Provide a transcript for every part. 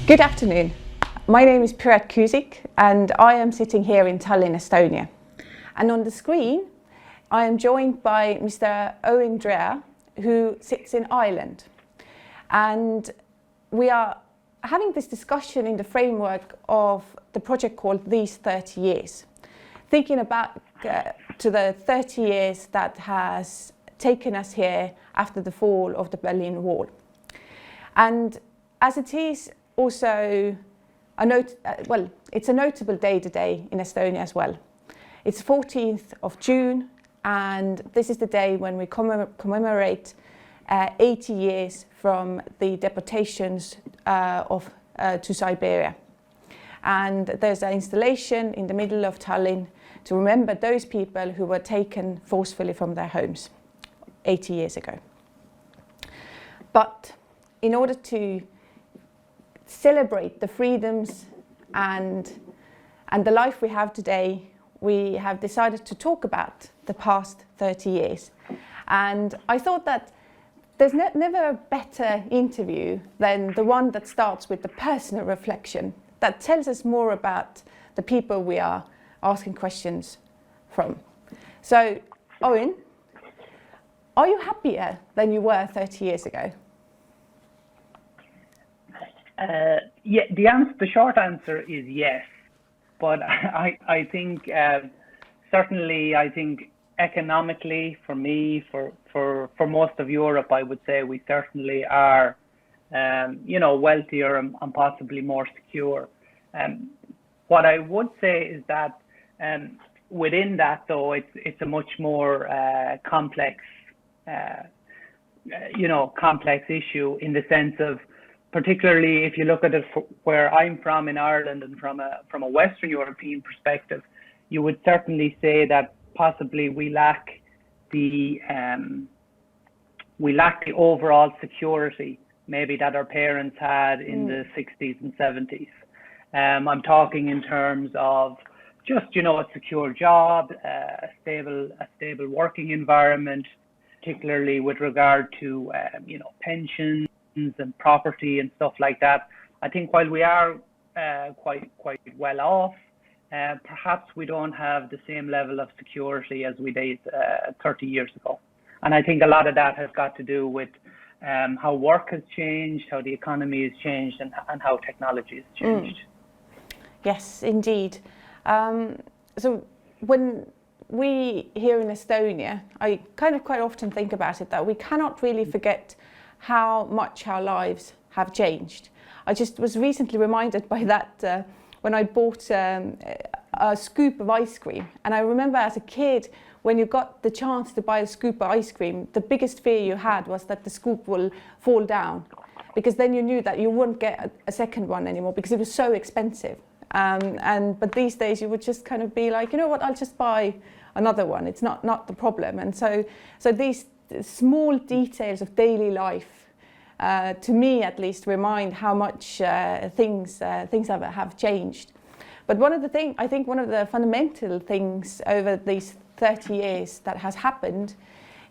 Good afternoon. My name is Piret Kuusik and I am sitting here in Tallinn, Estonia. And on the screen, I am joined by Mr. Eoin Drea, who sits in Ireland. And we are having this discussion in the framework of the project called These 30 Years, thinking about to the 30 years that has taken us here after the fall of the Berlin Wall. And as it is also it's a notable day today in Estonia as well. It's 14th of June, and this is the day when we commemorate 80 years from the deportations to Siberia. And there's an installation in the middle of Tallinn to remember those people who were taken forcefully from their homes 80 years ago. But in order to celebrate the freedoms and the life we have today, we have decided to talk about the past 30 years. And I thought that there's never a better interview than the one that starts with the personal reflection that tells us more about the people we are asking questions from. So, Eoin, are you happier than you were 30 years ago? Yeah, the short answer is yes, but I think certainly I think economically for me, for most of Europe, I would say we certainly are, wealthier and possibly more secure. What I would say is that within that, though, it's a much more complex, complex issue in the sense of, particularly if you look at it where I'm from in Ireland and from a Western European perspective, you would certainly say that possibly we lack the overall security maybe that our parents had in the 60s and 70s. I'm talking in terms of just a secure job, a stable working environment, particularly with regard to pensions and property and stuff like that. I think while we are quite well off, perhaps we don't have the same level of security as we did 30 years ago. And I think a lot of that has got to do with how work has changed, how the economy has changed, and how technology has changed. Yes, indeed. So when we here in Estonia, I kind of quite often think about it that we cannot really forget how much our lives have changed. I just was recently reminded by that when I bought a scoop of ice cream. And I remember as a kid, when you got the chance to buy a scoop of ice cream, the biggest fear you had was that the scoop will fall down, because then you knew that you wouldn't get a second one anymore because it was so expensive. But these days you would just kind of be like, you know what, I'll just buy another one. It's not the problem. And so these small details of daily life, to me at least, remind how much things have changed. But one of the fundamental things over these 30 years that has happened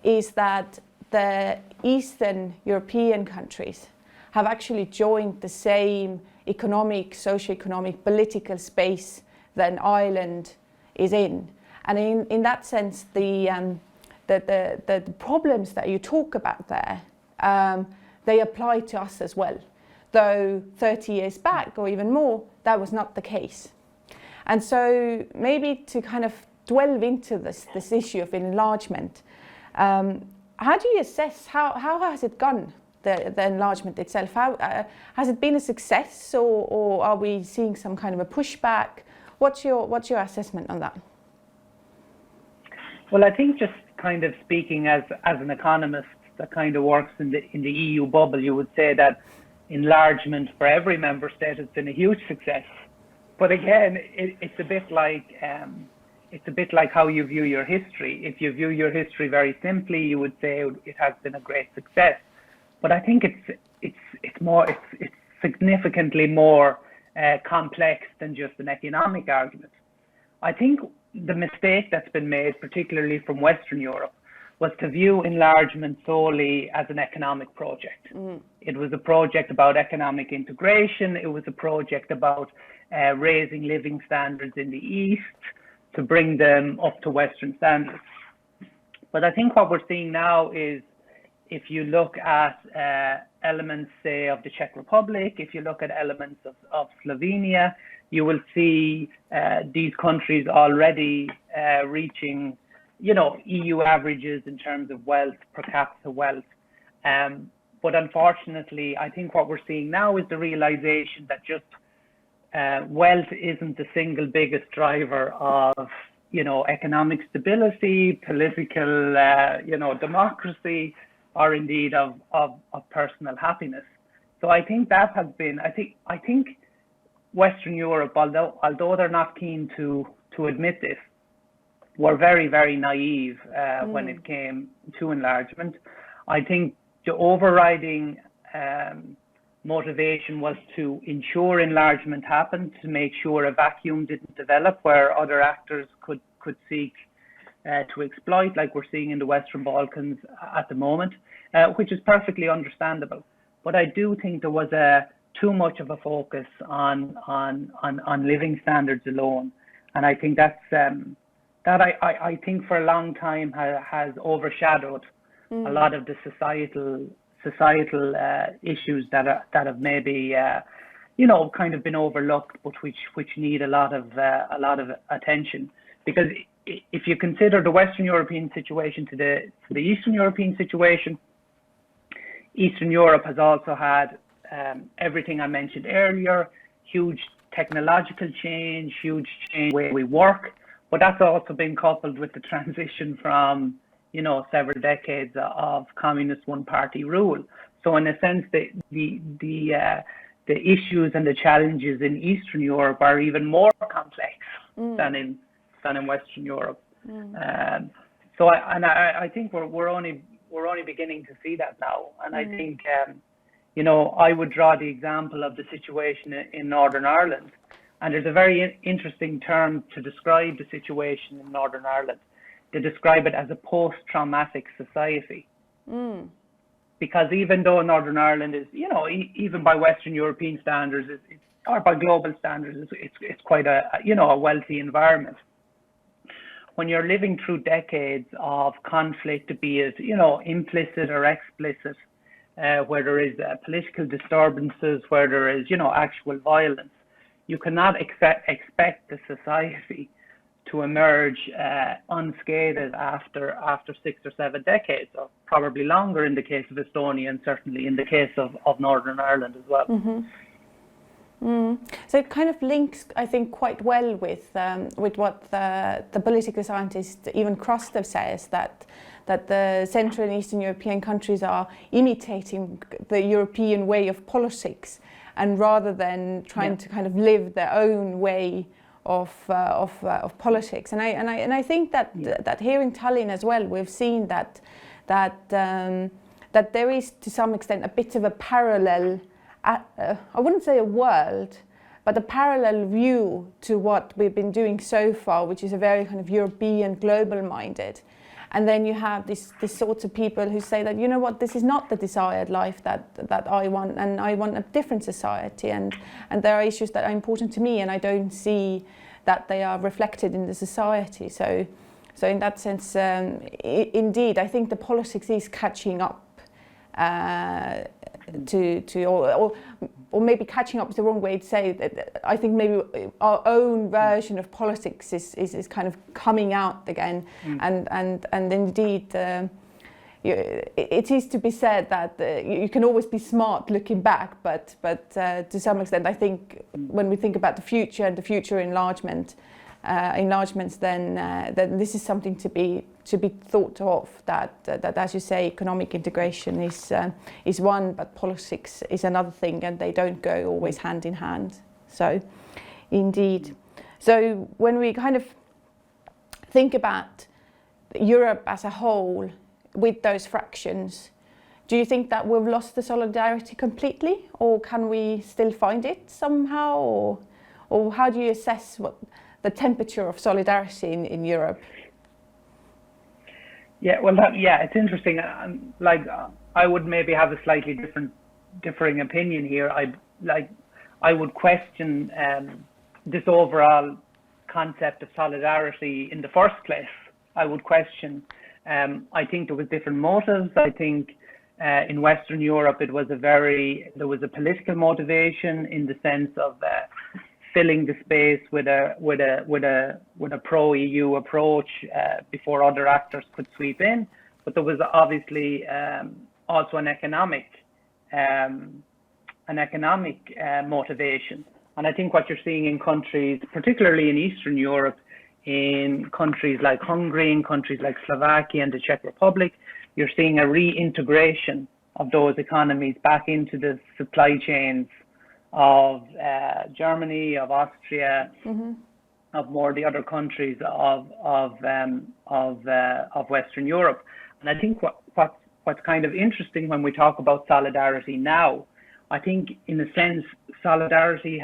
is that the Eastern European countries have actually joined the same economic, socio-economic, political space than Ireland is in. And in that sense, the problems that you talk about there, they apply to us as well. Though 30 years back or even more, that was not the case. And so maybe to kind of delve into this issue of enlargement, how do you assess, how has it gone, the enlargement itself? How has it been a success, or are we seeing some kind of a pushback? What's your assessment on that? Well, I think just kind of speaking as an economist that kind of works in the EU bubble, you would say that enlargement for every member state has been a huge success. But again, it's a bit like how you view your history. If you view your history very simply, you would say it has been a great success. But I think it's significantly more complex than just an economic argument. I think the mistake that's been made, particularly from Western Europe, was to view enlargement solely as an economic project. It was a project about economic integration. It was a project about raising living standards in the East to bring them up to Western standards. But I think what we're seeing now is, if you look at elements, say, of the Czech Republic, if you look at elements of Slovenia, you will see these countries already reaching, EU averages in terms of wealth, per capita wealth. But unfortunately, I think what we're seeing now is the realization that just wealth isn't the single biggest driver of, economic stability, political, democracy, or indeed of personal happiness. So I think that has been, I think Western Europe, although they're not keen to admit this, were very, very naive when it came to enlargement. I think the overriding motivation was to ensure enlargement happened, to make sure a vacuum didn't develop where other actors could seek to exploit, like we're seeing in the Western Balkans at the moment, which is perfectly understandable. But I do think there was too much of a focus on living standards alone, and I think that I think for a long time has overshadowed a lot of the societal issues that have maybe kind of been overlooked, but which need a lot of attention. Because if you consider the Western European situation to the Eastern European situation, Eastern Europe has also had everything I mentioned earlier, huge technological change, huge change in the way we work, but that's also been coupled with the transition from, several decades of communist one-party rule. So in a sense, the issues and the challenges in Eastern Europe are even more complex than in Western Europe. So I think we're only beginning to see that now, and I think I would draw the example of the situation in Northern Ireland, and there's a very interesting term to describe the situation in Northern Ireland. They describe it as a post-traumatic society. Because even though Northern Ireland is, even by Western European standards, or by global standards, it's quite a wealthy environment. When you're living through decades of conflict, be it, implicit or explicit, where there is political disturbances, where there is, actual violence, you cannot expect the society to emerge unscathed after 6 or 7 decades, or probably longer in the case of Estonia, and certainly in the case of Northern Ireland as well. So it kind of links, I think, quite well with what the political scientist Eoin Drea says, that the Central and Eastern European countries are imitating the European way of politics, and rather than trying to kind of live their own way of politics. And I think that here in Tallinn as well, we've seen that there is to some extent a bit of a parallel. I wouldn't say a world, but a parallel view to what we've been doing so far, which is a very kind of European, global-minded. And then you have these sorts of people who say that, this is not the desired life that I want, and I want a different society, and there are issues that are important to me, and I don't see that they are reflected in the society. So in that sense, indeed, I think the politics is catching up. Or maybe catching up is the wrong way to say that. I think maybe our own version of politics is kind of coming out again, and indeed it is to be said that you can always be smart looking back, but to some extent, I think when we think about the future and the future enlargements, then this is something to be thought of. That as you say, economic integration is one, but politics is another thing, and they don't go always hand in hand. So, indeed. So when we kind of think about Europe as a whole with those fractions, do you think that we've lost the solidarity completely, or can we still find it somehow, or how do you assess what the temperature of solidarity in Europe? Yeah, well, it's interesting. I would maybe have a slightly differing opinion here. I would question this overall concept of solidarity in the first place. I would question. I think there was different motives. I think in Western Europe there was a political motivation in the sense of filling the space with a pro-EU approach before other actors could sweep in. But there was obviously also an economic motivation. And I think what you're seeing in countries, particularly in Eastern Europe, in countries like Hungary, in countries like Slovakia and the Czech Republic, you're seeing a reintegration of those economies back into the supply chains of Germany, of Austria, of more of the other countries of Western Europe. And I think what's kind of interesting when we talk about solidarity now, I think in a sense solidarity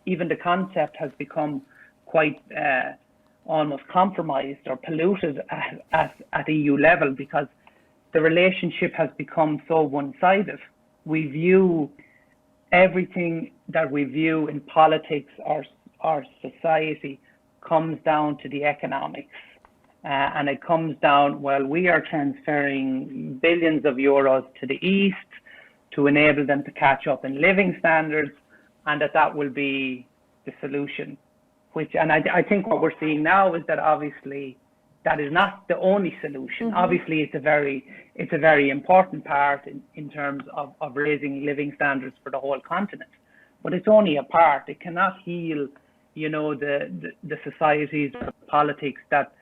even the concept has become quite almost compromised or polluted at EU level, because the relationship has become so one-sided. We view everything that we view in politics or society comes down to the economics. And it comes down, well, we are transferring billions of euros to the East to enable them to catch up in living standards, and that will be the solution. And I think what we're seeing now is that obviously that is not the only solution. Obviously, it's a very important part in terms of raising living standards for the whole continent, but it's only a part. It cannot heal, the societies or the politics that,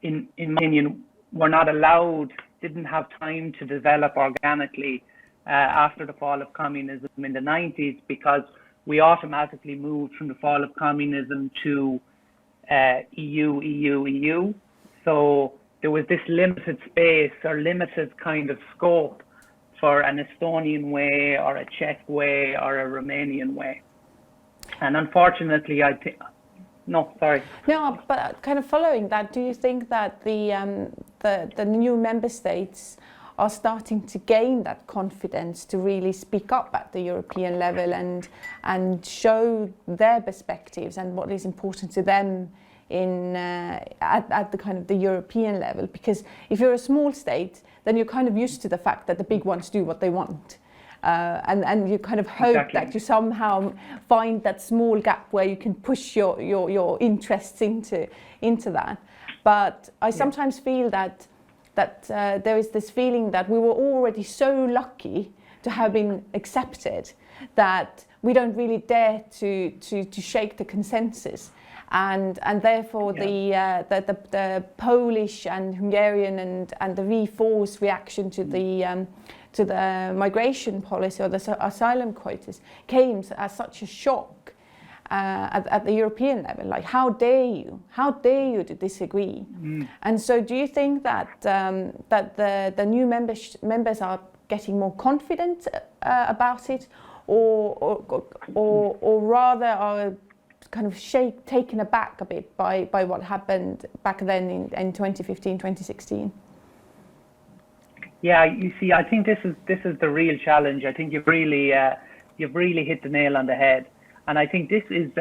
in my opinion, were not allowed, didn't have time to develop organically after the fall of communism in the 90s, because we automatically moved from the fall of communism to EU. So there was this limited space or limited kind of scope for an Estonian way or a Czech way or a Romanian way. And unfortunately, I think, no, sorry. No, but kind of following that, do you think that the new member states are starting to gain that confidence to really speak up at the European level and show their perspectives and what is important to them at the kind of the European level? Because if you're a small state, then you're kind of used to the fact that the big ones do what they want. And you kind of hope that you somehow find that small gap where you can push your interests into that. But I sometimes feel that there is this feeling that we were already so lucky to have been accepted that we don't really dare to shake the consensus. And therefore the Polish and Hungarian and the V4's reaction to the migration policy or the asylum quotas came as such a shock at the European level. Like, how dare you to disagree? And so do you think that the new members are getting more confident about it, or rather are kind of taken aback a bit by what happened back then in 2015, 2016? Yeah, you see, I think this is the real challenge. I think you've really hit the nail on the head, and I think this is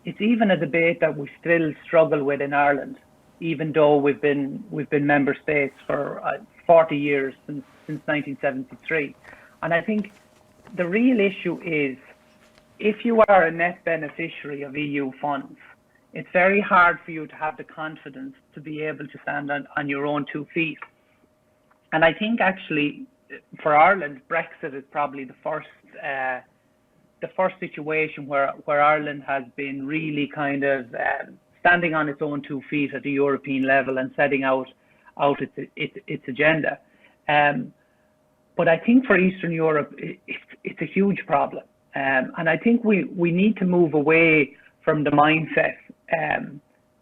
it's even a debate that we still struggle with in Ireland, even though we've been member states for 40 years since 1973, and I think the real issue is, if you are a net beneficiary of EU funds, it's very hard for you to have the confidence to be able to stand on your own 2 feet. And I think actually for Ireland, Brexit is probably the first situation where Ireland has been really kind of standing on its own 2 feet at the European level and setting out its agenda. But I think for Eastern Europe, it's a huge problem. And I think we need to move away from the mindset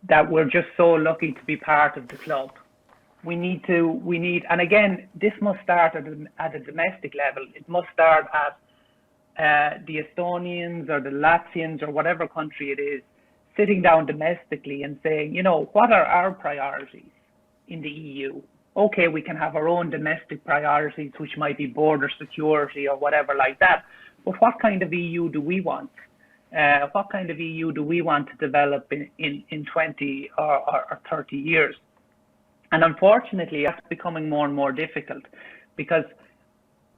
that we're just so lucky to be part of the club. We need, and again, this must start at a domestic level. It must start at the Estonians or the Latvians or whatever country it is, sitting down domestically and saying, what are our priorities in the EU? okay, we can have our own domestic priorities, which might be border security or whatever like that. But what kind of EU do we want? What kind of EU do we want to develop in 20 or 30 years? And unfortunately, that's becoming more and more difficult because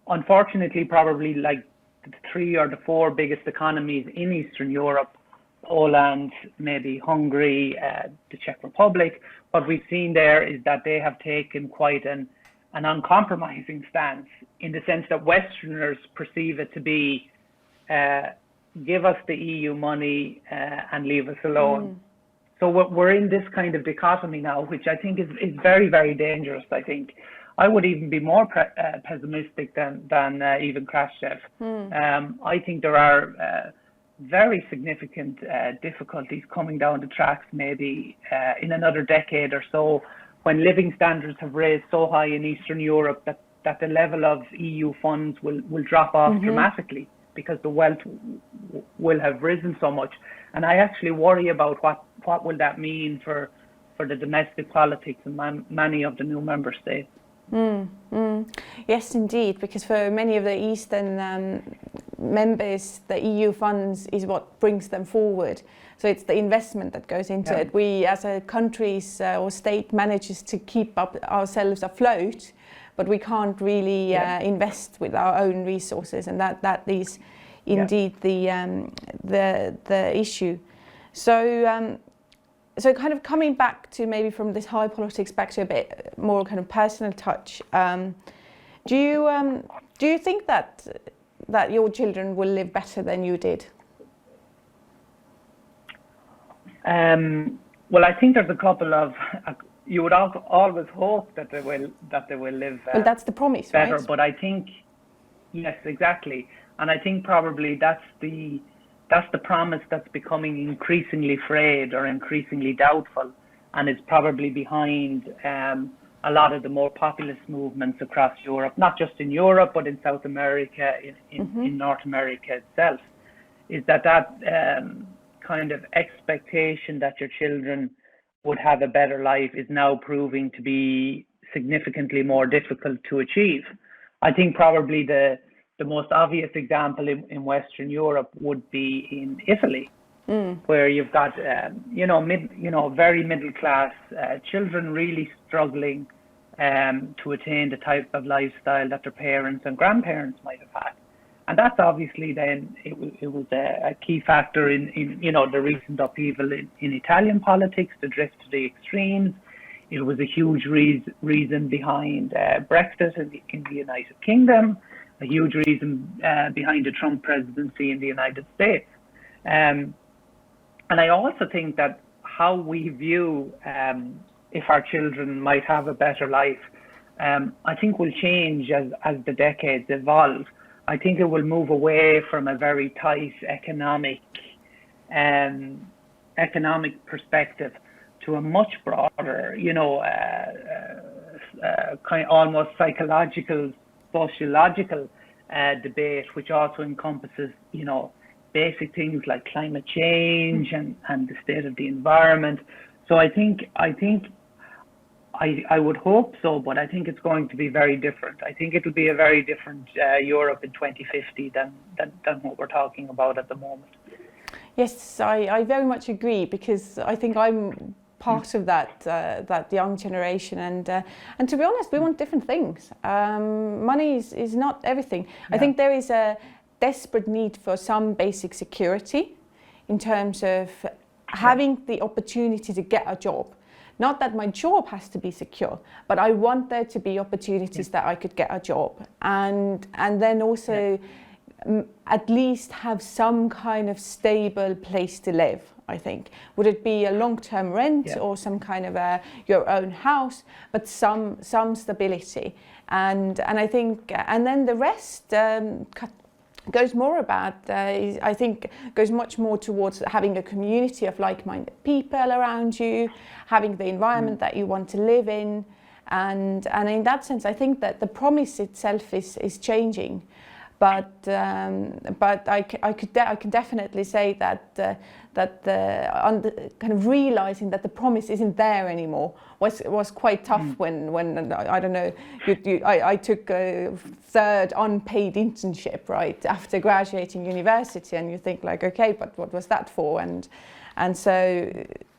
unfortunately, probably like the 3 or the 4 biggest economies in Eastern Europe, Poland, maybe Hungary, the Czech Republic, what we've seen there is that they have taken quite an uncompromising stance in the sense that Westerners perceive it to be give us the EU money and leave us alone. So we're in this kind of dichotomy now, which I think is very, very dangerous. I think I would even be more pessimistic than even Khrushchev. I think there are very significant difficulties coming down the tracks maybe in another decade or so, when living standards have raised so high in Eastern Europe that the level of EU funds will drop off dramatically because the wealth will have risen so much. And I actually worry about what will that mean for the domestic politics in many of the new member states. Yes, indeed, because for many of the Eastern members, the EU funds is what brings them forward. So it's the investment that goes into it. We, as a countries or state, manages to keep up ourselves afloat, but we can't really invest with our own resources, and that is indeed the issue. So kind of coming back to maybe from this high politics back to a bit more kind of personal touch, do you think that your children will live better than you did? Well, I think there's a couple of. You would always hope that they will live. Well, that's the promise, better, right? But I think, yes, exactly, and I think probably that's the promise that's becoming increasingly frayed or increasingly doubtful, and is probably behind a lot of the more populist movements across Europe, not just in Europe, but in South America, in North America itself, is that kind of expectation that your children would have a better life is now proving to be significantly more difficult to achieve. I think probably the most obvious example in Western Europe would be in Italy, where you've got very middle class children really struggling to attain the type of lifestyle that their parents and grandparents might have had, and that's obviously then it was a key factor in the recent upheaval in Italian politics, the drift to the extremes. It was a huge reason behind Brexit in the United Kingdom, a huge reason behind the Trump presidency in the United States. And I also think that how we view if our children might have a better life, I think will change as the decades evolve. I think it will move away from a very tight economic perspective to a much broader, kind of almost psychological, sociological debate, which also encompasses, basic things like climate change and the state of the environment. So I would hope so, but I think it's going to be very different. I think it'll be a very different Europe in 2050 than what we're talking about at the moment. Yes, I very much agree, because I think I'm part of that young generation, and to be honest, we want different things. Money is not everything. Yeah. I think there is a desperate need for some basic security in terms of having the opportunity to get a job. Not that my job has to be secure, but I want there to be opportunities that I could get a job, and then also at least have some kind of stable place to live. I think, would it be a long-term rent or some kind of your own house, but some stability, and I think, and then the rest goes more about, I think, goes much more towards having a community of like-minded people around you, having the environment that you want to live in, and in that sense, I think that the promise itself is changing. but I can definitely say that kind of realizing that the promise isn't there anymore was quite tough when I don't know, I took a third unpaid internship right after graduating university, and you think like, okay, but what was that for? And so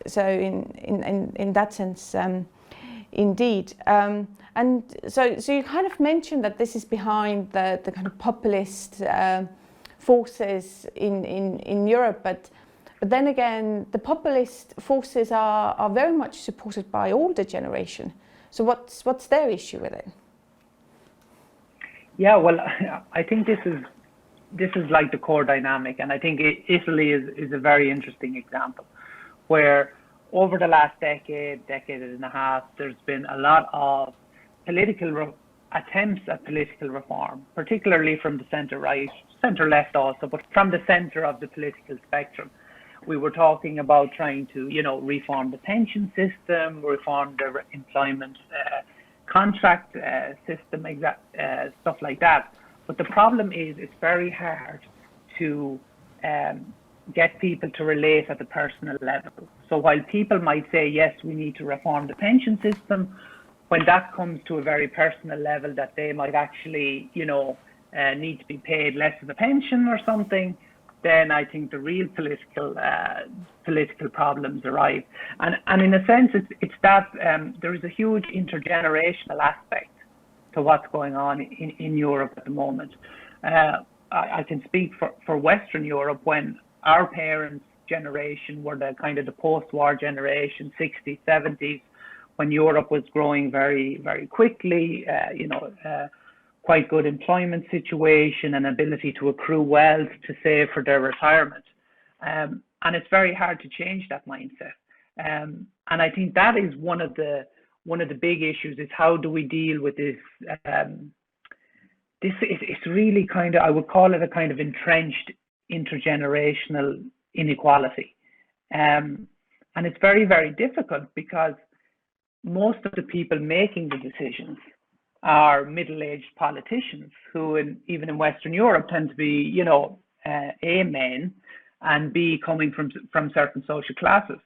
in that sense, indeed. And so you kind of mentioned that this is behind the kind of populist forces in Europe, but then again, the populist forces are very much supported by older generation. So what's their issue with it? Yeah, well, I think this is like the core dynamic, and I think Italy is a very interesting example, where over the last decade and a half, there's been a lot of attempts at political reform, particularly from the centre-right, centre-left also, but from the centre of the political spectrum. We were talking about trying to, reform the pension system, reform the employment contract system, stuff like that. But the problem is it's very hard to get people to relate at the personal level. So while people might say, yes, we need to reform the pension system, when that comes to a very personal level, that they might actually, need to be paid less of a pension or something, then I think the real political problems arise. And in a sense, it's that there is a huge intergenerational aspect to what's going on in Europe at the moment. I can speak for Western Europe, when our parents' generation were the kind of the post-war generation, 60s, 70s, when Europe was growing very, very quickly, quite good employment situation and ability to accrue wealth to save for their retirement. And it's very hard to change that mindset. And I think that is one of the big issues, is how do we deal with this? It's really kind of, I would call it a kind of entrenched intergenerational inequality. And it's very, very difficult, because most of the people making the decisions are middle-aged politicians who, even in Western Europe, tend to be, A, men, and B, coming from certain social classes.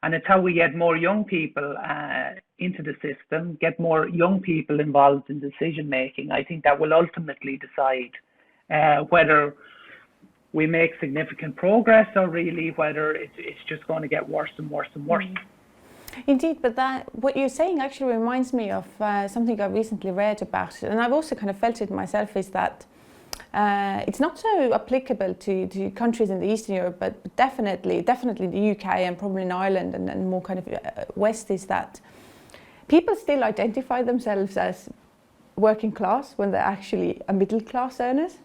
And it's how we get more young people into the system, get more young people involved in decision making. I think that will ultimately decide whether we make significant progress, or really whether it's just going to get worse and worse and worse. Indeed, but what you're saying actually reminds me of something I recently read about it, and I've also kind of felt it myself, is that it's not so applicable to countries in the Eastern Europe, but definitely the UK and probably in Ireland and more kind of West, is that people still identify themselves as working class when they're actually a middle class earners.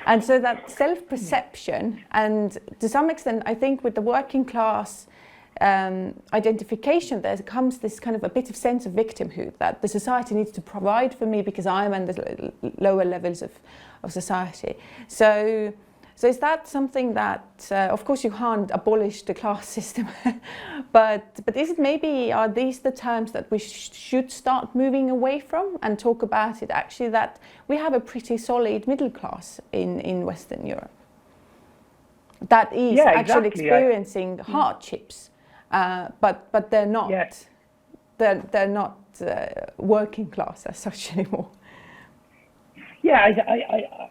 And so that self-perception, and to some extent, I think with the working class identification, there comes this kind of a bit of sense of victimhood, that the society needs to provide for me because I'm in the lower levels of society. So is that something that, of course, you can't abolish the class system, but is it maybe, are these the terms that we should start moving away from and talk about it actually, that we have a pretty solid middle class in Western Europe that is actually experiencing hardships, but they're not they're not working class as such anymore. Yeah,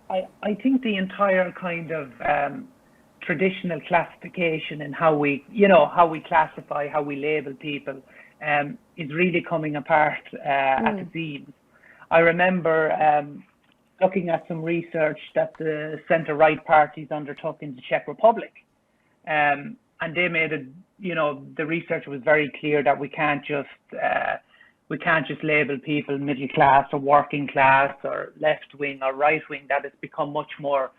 I think the entire kind of traditional classification and how we classify, how we label people, is really coming apart at the seams. I remember looking at some research that the centre-right parties undertook in the Czech Republic, and they made the research was very clear that we can't just label people middle class or working class or left wing or right wing. That it's become much more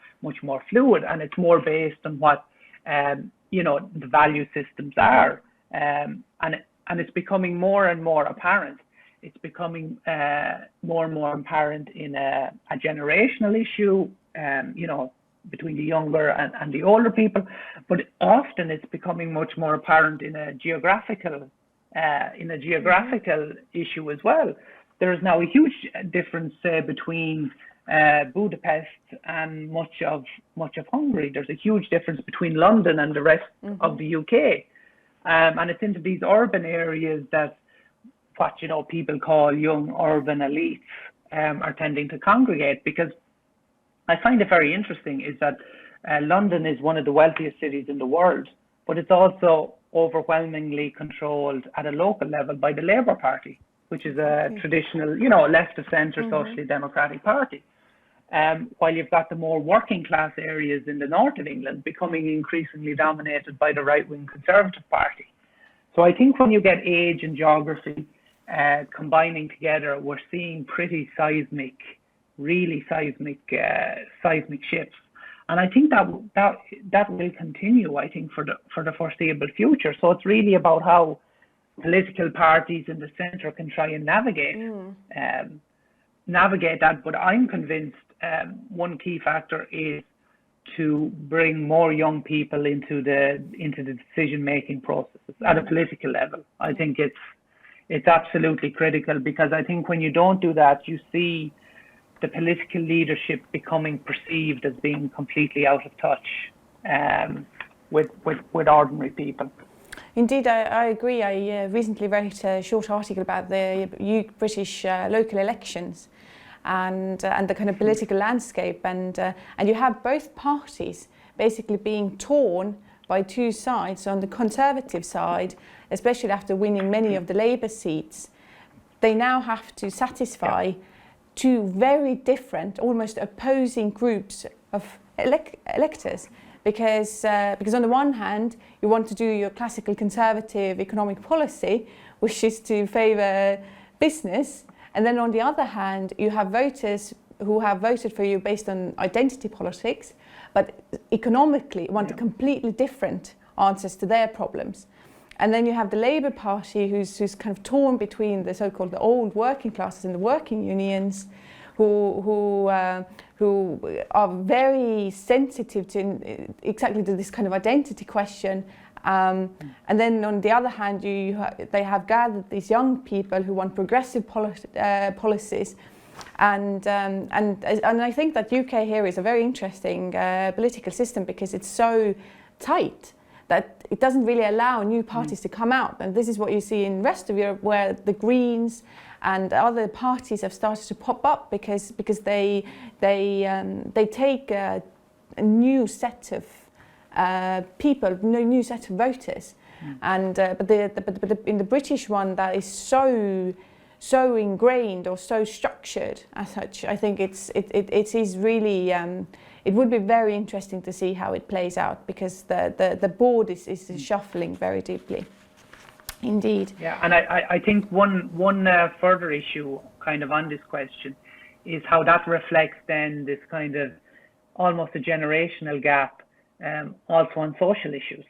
fluid, and it's more based on what the value systems are, and it's becoming more and more apparent. It's becoming more and more apparent in a generational issue, between the younger and the older people, but often it's becoming much more apparent in a geographical issue as well. There is now a huge difference between Budapest and much of Hungary. There's a huge difference between London and the rest of the UK. And it's into these urban areas that what people call young urban elites are tending to congregate, because I find it very interesting is that London is one of the wealthiest cities in the world, but it's also overwhelmingly controlled at a local level by the Labour Party, which is a traditional, left of centre socially democratic party. While you've got the more working class areas in the north of England becoming increasingly dominated by the right-wing Conservative Party. So I think when you get age and geography combining together, we're seeing pretty really seismic shifts. And I think that will continue, I think, for the foreseeable future. So it's really about how political parties in the centre can try and navigate that. But I'm convinced one key factor is to bring more young people into the decision-making processes at a political level. I think it's absolutely critical, because I think when you don't do that, you see the political leadership becoming perceived as being completely out of touch with ordinary people. Indeed, I agree. I recently wrote a short article about the British local elections and the kind of political landscape, and you have both parties basically being torn by two sides. So on the Conservative side, especially after winning many of the Labour seats, they now have to satisfy two very different, almost opposing groups of electors, because on the one hand you want to do your classical conservative economic policy, which is to favour business, and then on the other hand you have voters who have voted for you based on identity politics, but economically want a completely different answers to their problems. And then you have the Labour Party, who's kind of torn between the so-called old working classes and the working unions, who are very sensitive to exactly to this kind of identity question. And then on the other hand, they have gathered these young people who want progressive policies. And I think that UK here is a very interesting political system, because it's so tight that it doesn't really allow new parties to come out. And this is what you see in the rest of Europe, where the Greens and other parties have started to pop up because they take a new set of people, new set of voters. And but in the British one, that is so ingrained or so structured as such, I think it is really. It would be very interesting to see how it plays out, because the board is shuffling very deeply. Indeed. Yeah, and I think one further issue kind of on this question is how that reflects then this kind of almost a generational gap also on social issues.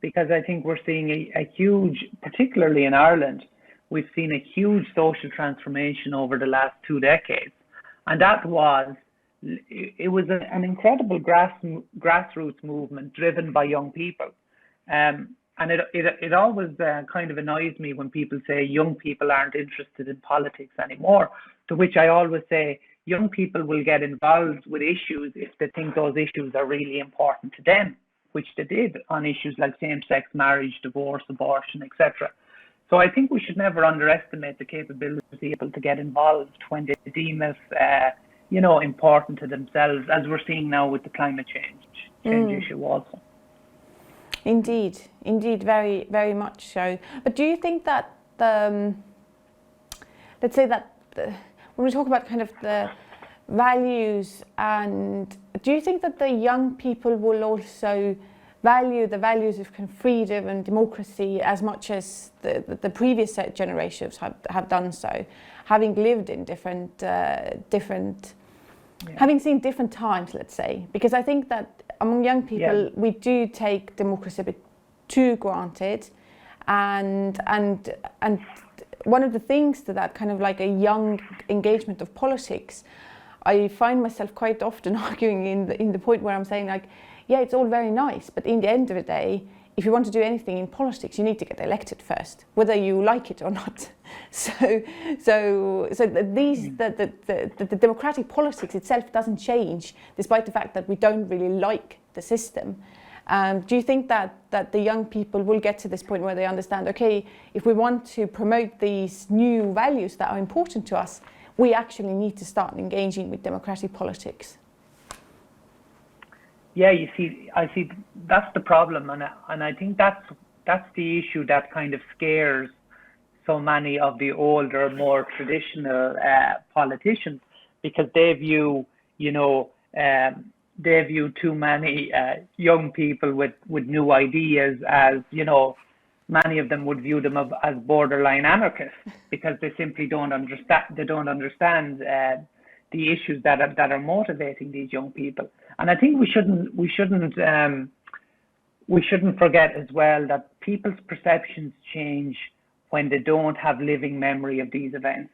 Because I think we're seeing a huge, particularly in Ireland, we've seen a huge social transformation over the last 2 decades. And that was an incredible grassroots movement driven by young people. And it always kind of annoys me when people say young people aren't interested in politics anymore, to which I always say young people will get involved with issues if they think those issues are really important to them, which they did on issues like same-sex marriage, divorce, abortion, etc. So I think we should never underestimate the capability of people to get involved when they deem it important to themselves, as we're seeing now with the climate change issue also. Indeed, very, very much so. But do you think that let's say that when we talk about kind of the values, and do you think that the young people will also value the values of kind of freedom and democracy as much as the previous generations have done so, having lived in different having seen different times, let's say? Because I think that among young people, we do take democracy a bit too granted, and one of the things that kind of like a young engagement of politics, I find myself quite often arguing in the point where I'm saying like, yeah, it's all very nice, but in the end of the day, if you want to do anything in politics, you need to get elected first, whether you like it or not. So the democratic politics itself doesn't change, despite the fact that we don't really like the system. Do you think that the young people will get to this point where they understand, okay, if we want to promote these new values that are important to us, we actually need to start engaging with democratic politics? Yeah, I see that's the problem, and I think that's the issue that kind of scares so many of the older, more traditional politicians, because they view, too many young people with new ideas as, many of them would view them as borderline anarchists, because they simply don't understand. They don't understand the issues that are motivating these young people. And I think we shouldn't forget as well that people's perceptions change when they don't have living memory of these events.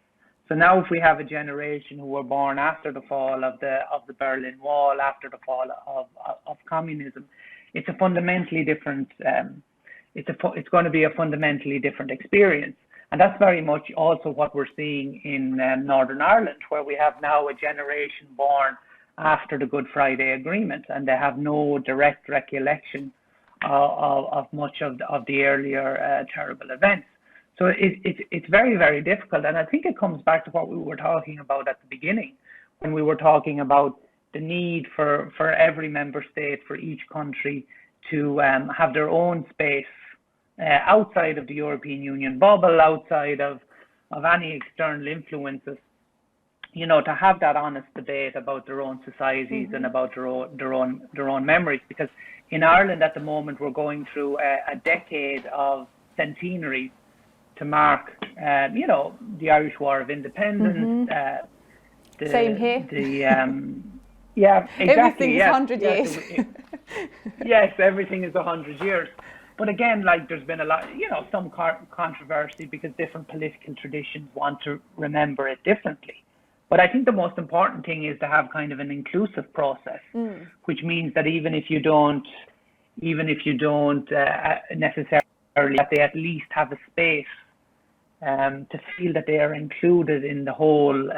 So now, if we have a generation who were born after the fall of the Berlin Wall, after the fall of communism, it's a fundamentally different. It's going to be a fundamentally different experience, and that's very much also what we're seeing in Northern Ireland, where we have now a generation born after the Good Friday Agreement, and they have no direct recollection of much of the earlier terrible events. So it's very, very difficult, and I think it comes back to what we were talking about at the beginning, when we were talking about the need for every member state, for each country, to have their own space outside of the European Union bubble, outside of any external influences, to have that honest debate about their own societies and about their own memories. Because in Ireland at the moment, we're going through a decade of centenaries to mark, the Irish War of Independence. Same here. Yeah, exactly. Everything is 100 years. Yes, everything is 100 years. But again, there's been a lot, some controversy because different political traditions want to remember it differently. But I think the most important thing is to have kind of an inclusive process, which means that even if you don't necessarily, that they at least have a space to feel that they are included in the whole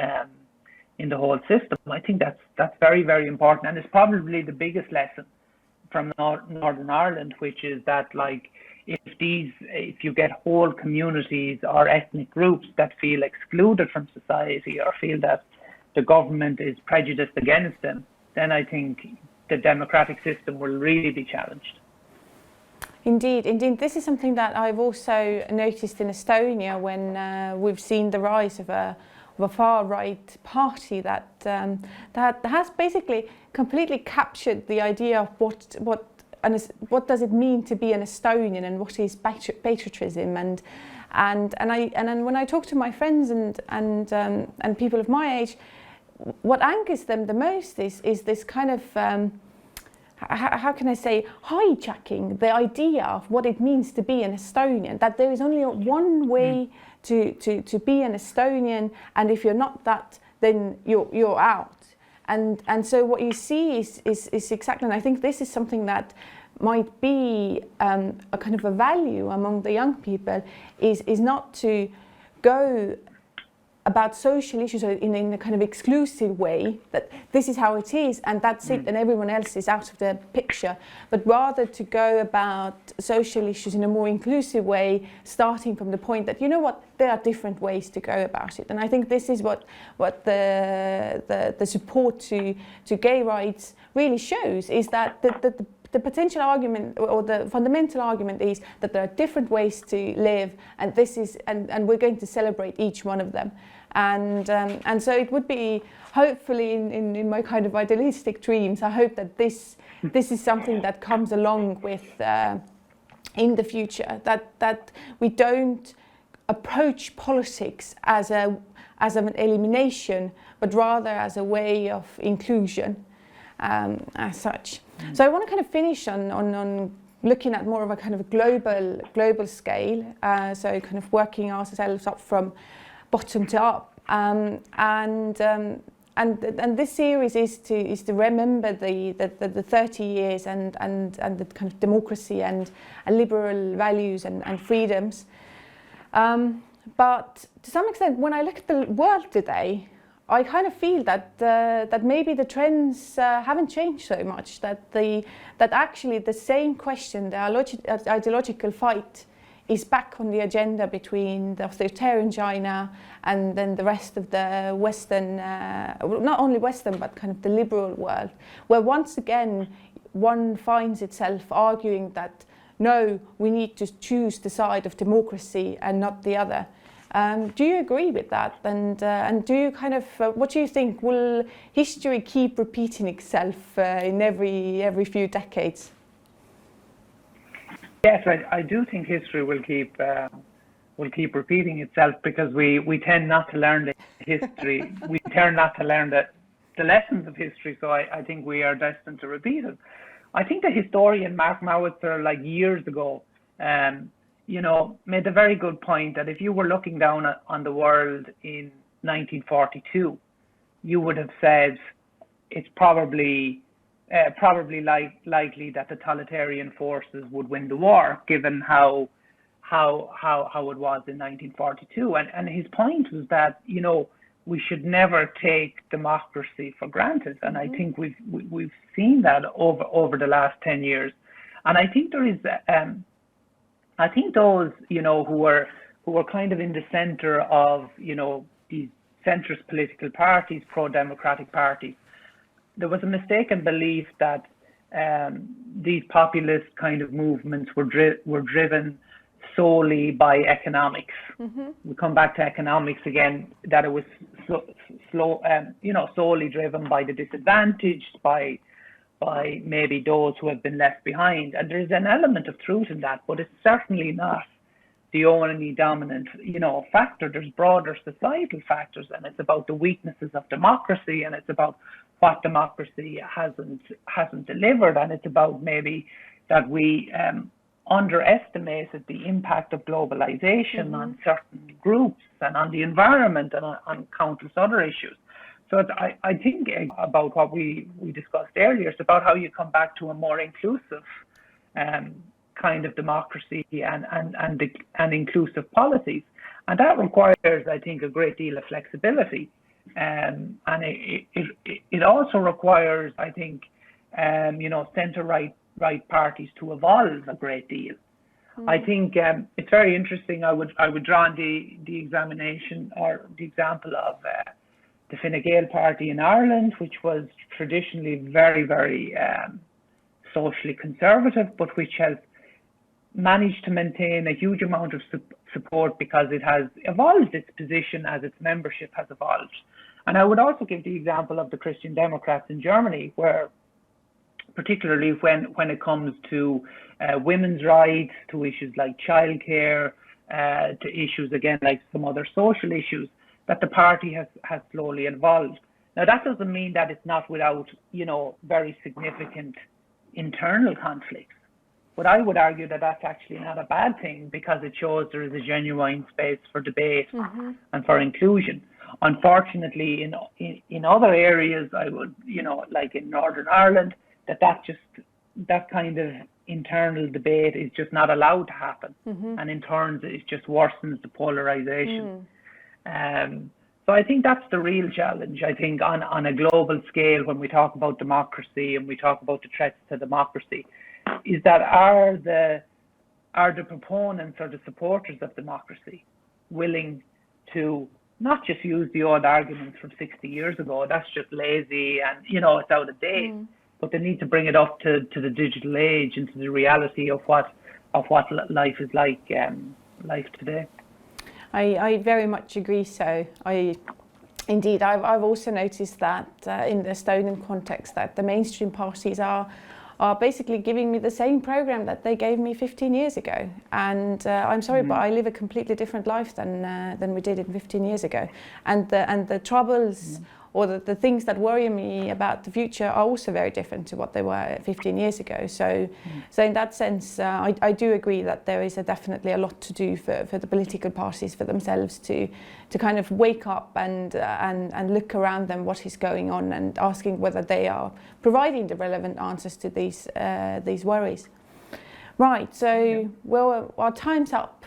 system. I think that's very, very important, and it's probably the biggest lesson from Northern Ireland, which is that if you get whole communities or ethnic groups that feel excluded from society or feel that the government is prejudiced against them, then I think the democratic system will really be challenged. Indeed. This is something that I've also noticed in Estonia when we've seen the rise of a far-right party that has basically completely captured the idea of what does it mean to be an Estonian and what is patriotism, and when I talk to my friends and people of my age, what angers them the most is this kind of how can I say, hijacking the idea of what it means to be an Estonian, that there is only one way to be an Estonian, and if you're not that, then you're out. And so what you see is exactly, and I think this is something that might be a kind of a value among the young people, is not to go about social issues in a kind of exclusive way, that this is how it is and that's it and everyone else is out of the picture, but rather to go about social issues in a more inclusive way, starting from the point that, there are different ways to go about it. And I think this is what the support to gay rights really shows, is that the potential argument or the fundamental argument is that there are different ways to live, and and we're going to celebrate each one of them. And so it would be, hopefully in my kind of idealistic dreams, I hope that this is something that comes along with in the future, that we don't approach politics as an elimination, but rather as a way of inclusion as such. So I want to kind of finish on looking at more of a kind of global scale, so kind of working ourselves up from bottom to up. And and this series is to remember the 30 years and the kind of democracy and liberal values and freedoms. But to some extent, when I look at the world today, I kind of feel that maybe the trends haven't changed so much. That actually the same question, the ideological fight, is back on the agenda between the authoritarian China and then the rest of the Western, not only Western, but kind of the liberal world, where once again one finds itself arguing that no, we need to choose the side of democracy and not the other. Do you agree with that? And do you kind of, what do you think? Will history keep repeating itself in every few decades? Yes, I do think history will keep repeating itself, because we tend not to learn the history. We tend not to learn the lessons of history. So I think we are destined to repeat it. I think the historian Mark Mowitzer, like years ago, made a very good point that if you were looking down on the world in 1942, you would have said it's probably likely that totalitarian forces would win the war, given how it was in 1942. And his point was that we should never take democracy for granted, and I think we've seen that over the last 10 years. And I think there is I think those who are kind of in the center of these centrist political parties, pro-democratic parties, there was a mistaken belief that these populist kind of movements were driven solely by economics. Mm-hmm. We come back to economics again, that it was solely driven by the disadvantaged, by maybe those who have been left behind. And there's an element of truth in that, but it's certainly not the only dominant, factor. There's broader societal factors, and it's about the weaknesses of democracy, and it's about what democracy hasn't delivered, and it's about maybe that we underestimated the impact of globalization on certain groups and on the environment and on countless other issues. So I think about what we discussed earlier. It's about how you come back to a more inclusive kind of democracy and inclusive policies, and that requires, I think, a great deal of flexibility, and it also requires, I think, center-right parties to evolve a great deal. I think it's very interesting. I would draw on the examination or the example of the Fine Gael party in Ireland, which was traditionally very, very socially conservative, but which has managed to maintain a huge amount of support because it has evolved its position as its membership has evolved. And I would also give the example of the Christian Democrats in Germany, where particularly when it comes to women's rights, to issues like childcare, to issues again like some other social issues, that the party has slowly evolved. Now that doesn't mean that it's not without very significant internal conflicts, but I would argue that that's actually not a bad thing, because it shows there is a genuine space for debate and for inclusion. Unfortunately, in other areas, I would like in Northern Ireland, that kind of internal debate is just not allowed to happen, and in turn it just worsens the polarization. So I think that's the real challenge. I think on a global scale, when we talk about democracy and we talk about the threats to democracy, is that are the proponents or the supporters of democracy willing to not just use the old arguments from 60 years ago, that's just lazy and it's out of date, but they need to bring it up to the digital age and to the reality of what life is like today. I very much agree. So I've also noticed that in the Estonian context, that the mainstream parties are basically giving me the same program that they gave me 15 years ago. And I'm sorry, but I live a completely different life than we did in 15 years ago. And the troubles or the things that worry me about the future are also very different to what they were 15 years ago. So in that sense, I do agree that there is definitely a lot to do for the political parties, for themselves to kind of wake up and look around them what is going on, and asking whether they are providing the relevant answers to these worries. Right, so well, our time's up.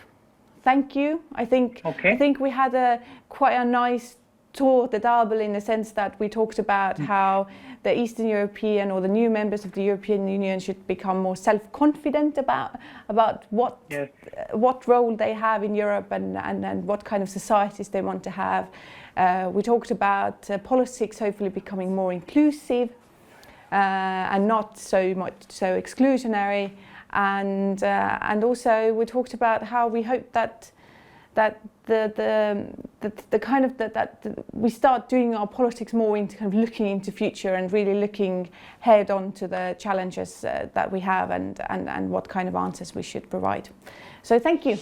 Thank you. I think we had quite a nice tour de table, in the sense that we talked about how the Eastern European, or the new members of the European Union, should become more self-confident about what role they have in Europe, and what kind of societies they want to have. We talked about politics hopefully becoming more inclusive and not so much so exclusionary. And also we talked about how we hope that we start doing our politics more into kind of looking into future, and really looking head on to the challenges that we have, and what kind of answers we should provide. So thank you.